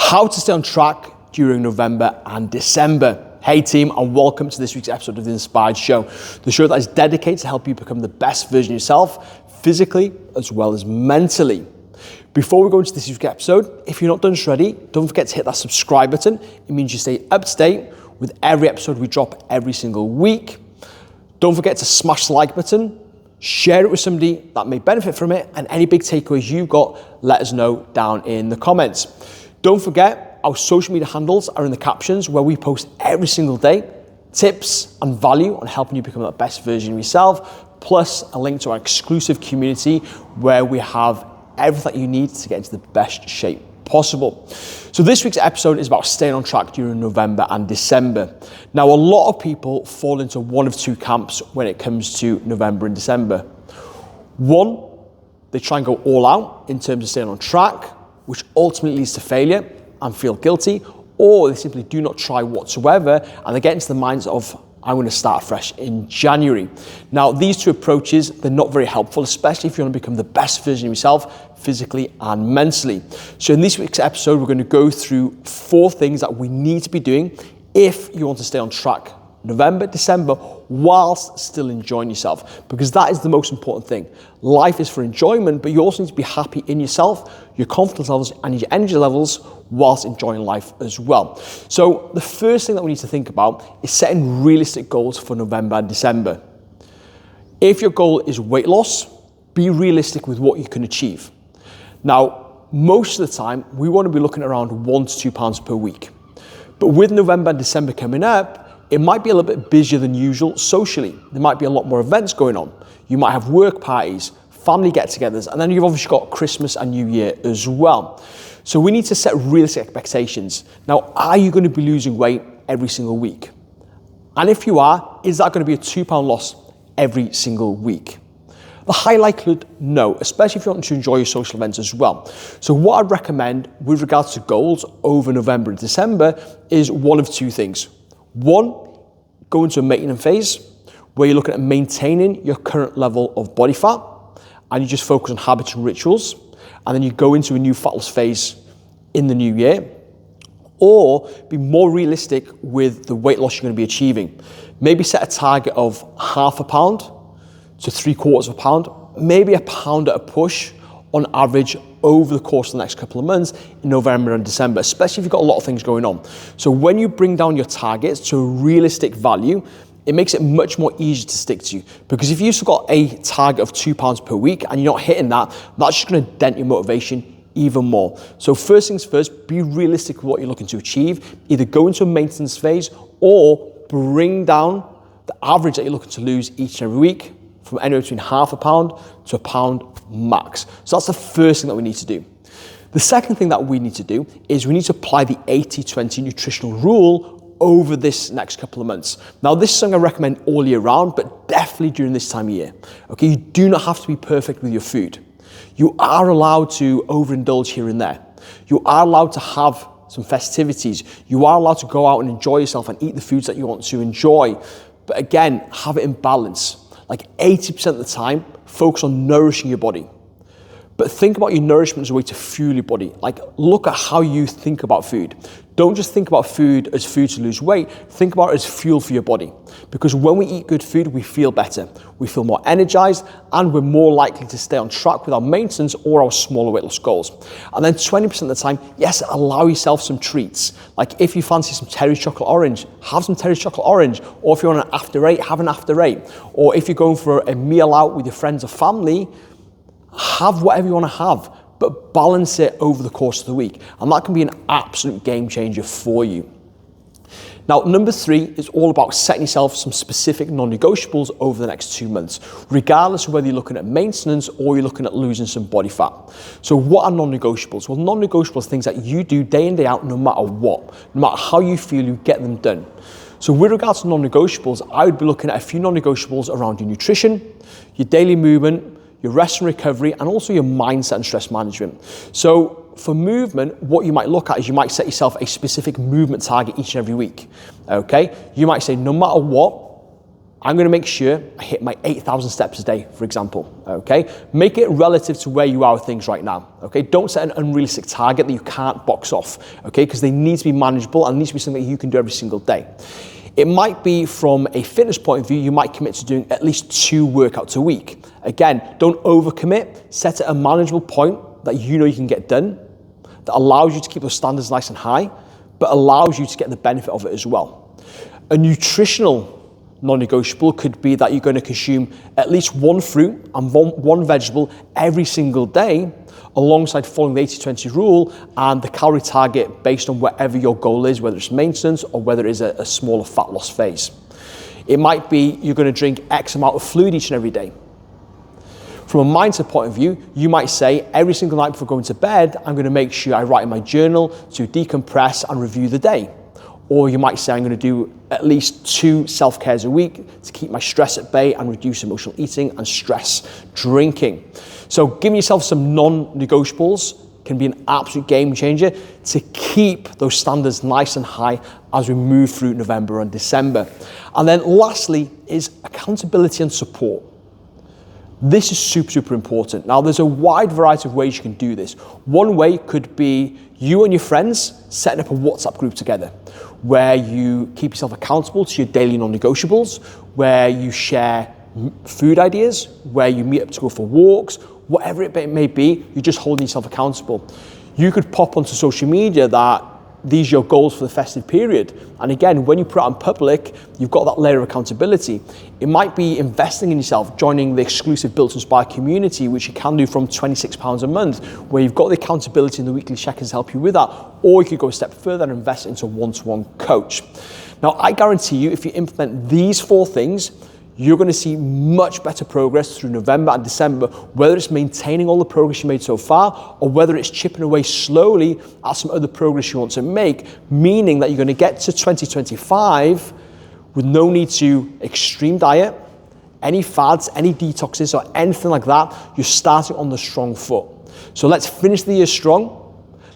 How to stay on track during November and December. Hey team, and welcome to this week's episode of The Inspired Show, the show that is dedicated to help you become the best version of yourself, physically as well as mentally. Before we go into this week's episode, if you're not done already, don't forget to hit that subscribe button. It means you stay up to date with every episode we drop every single week. Don't forget to smash the like button, share it with somebody that may benefit from it, and any big takeaways you've got, let us know down in the comments. Don't forget, our social media handles are in the captions where we post every single day tips and value on helping you become the best version of yourself, plus a link to our exclusive community where we have everything you need to get into the best shape possible. So this week's episode is about staying on track during November and December. Now, a lot of people fall into one of two camps when it comes to November and December. One, they try and go all out in terms of staying on track, which ultimately leads to failure and feel guilty, or they simply do not try whatsoever and they get into the minds of, I'm going to start fresh in January. Now, these two approaches, they're not very helpful, especially if you want to become the best version of yourself, physically and mentally. So in this week's episode, we're going to go through 4 things that we need to be doing if you want to stay on track November, December, whilst still enjoying yourself, because that is the most important thing. Life is for enjoyment, but you also need to be happy in yourself, your confidence levels and your energy levels whilst enjoying life as well. So the first thing that we need to think about is setting realistic goals for November and December. If your goal is weight loss, be realistic with what you can achieve. Now, most of the time, we want to be looking at around 1 to 2 pounds per week. But with November and December coming up, it might be a little bit busier than usual socially. There might be a lot more events going on. You might have work parties, family get-togethers, and then you've obviously got Christmas and New Year as well. So we need to set realistic expectations. Now, are you going to be losing weight every single week? And if you are, is that going to be a £2 loss every single week? The high likelihood, no, especially if you want to enjoy your social events as well. So what I'd recommend with regards to goals over November and December is one of 2 things. One, go into a maintenance phase where you're looking at maintaining your current level of body fat and you just focus on habits and rituals, and then you go into a new fat loss phase in the new year. Or be more realistic with the weight loss you're going to be achieving. Maybe set a target of ½ pound to ¾ pound, maybe a pound at a push on average over the course of the next couple of months in November and December, especially if you've got a lot of things going on. So when you bring down your targets to a realistic value, it makes it much more easy to stick to, because if you've got a target of £2 per week and you're not hitting that, that's just going to dent your motivation even more. So first things first, be realistic with what you're looking to achieve. Either go into a maintenance phase or bring down the average that you're looking to lose each and every week from anywhere between ½ pound to £1 max. So that's the first thing that we need to do. The second thing that we need to do is we need to apply the 80-20 nutritional rule over this next couple of months. Now, this is something I recommend all year round, but definitely during this time of year. Okay, you do not have to be perfect with your food. You are allowed to overindulge here and there. You are allowed to have some festivities. You are allowed to go out and enjoy yourself and eat the foods that you want to enjoy. But again, have it in balance. Like 80% of the time, focus on nourishing your body. But think about your nourishment as a way to fuel your body. Like, look at how you think about food. Don't just think about food as food to lose weight. Think about it as fuel for your body. Because when we eat good food, we feel better. We feel more energized, and we're more likely to stay on track with our maintenance or our smaller weight loss goals. And then 20% of the time, yes, allow yourself some treats. Like if you fancy some Terry's chocolate orange, have some Terry's chocolate orange. Or if you're on an after 8, have an after 8. Or if you're going for a meal out with your friends or family, have whatever you want to have, but balance it over the course of the week. And that can be an absolute game changer for you. Now, number 3 is all about setting yourself some specific non-negotiables over the next 2 months, regardless of whether you're looking at maintenance or you're looking at losing some body fat. So what are non-negotiables? Well, non-negotiables are things that you do day in, day out, no matter what. No matter how you feel, you get them done. So with regards to non-negotiables, I would be looking at a few non-negotiables around your nutrition, your daily movement, your rest and recovery, and also your mindset and stress management. So for movement, what you might look at is you might set yourself a specific movement target each and every week, okay? You might say, no matter what, I'm going to make sure I hit my 8,000 steps a day, for example, okay? Make it relative to where you are with things right now, okay? Don't set an unrealistic target that you can't box off, okay? Because they need to be manageable and needs to be something that you can do every single day. It might be from a fitness point of view, you might commit to doing at least 2 workouts a week. Again, don't overcommit, set at a manageable point that you know you can get done, that allows you to keep those standards nice and high, but allows you to get the benefit of it as well. A nutritional non-negotiable could be that you're going to consume at least 1 fruit and one vegetable every single day, alongside following the 80-20 rule and the calorie target based on whatever your goal is, whether it's maintenance or whether it is a smaller fat loss phase. It might be you're going to drink X amount of fluid each and every day. From a mindset point of view, you might say every single night before going to bed, I'm going to make sure I write in my journal to decompress and review the day. Or you might say I'm going to do at least 2 self-cares a week to keep my stress at bay and reduce emotional eating and stress drinking. So giving yourself some non-negotiables can be an absolute game changer to keep those standards nice and high as we move through November and December. And then lastly is accountability and support. This is super, super important. Now, there's a wide variety of ways you can do this. One way could be you and your friends setting up a WhatsApp group together where you keep yourself accountable to your daily non-negotiables, where you share food ideas, where you meet up to go for walks, whatever it may be, you're just holding yourself accountable. You could pop onto social media that these are your goals for the festive period. And again, when you put it out in public, you've got that layer of accountability. It might be investing in yourself, joining the exclusive Built to Inspire community, which you can do from £26 a month, where you've got the accountability and the weekly check-ins to help you with that. Or you could go a step further and invest into a one-to-one coach. Now, I guarantee you, if you implement these 4 things, you're going to see much better progress through November and December, whether it's maintaining all the progress you made so far or whether it's chipping away slowly at some other progress you want to make, meaning that you're going to get to 2025 with no need to extreme diet, any fads, any detoxes or anything like that. You're starting on the strong foot. So let's finish the year strong.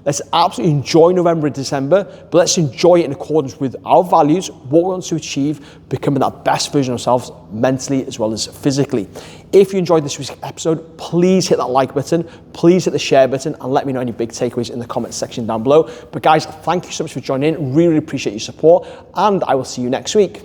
Let's absolutely enjoy November and December, but let's enjoy it in accordance with our values, what we want to achieve, becoming that best version of ourselves mentally as well as physically. If you enjoyed this week's episode, please hit that like button, please hit the share button, and let me know any big takeaways in the comments section down below. But guys, thank you so much for joining in. Really appreciate your support, and I will see you next week.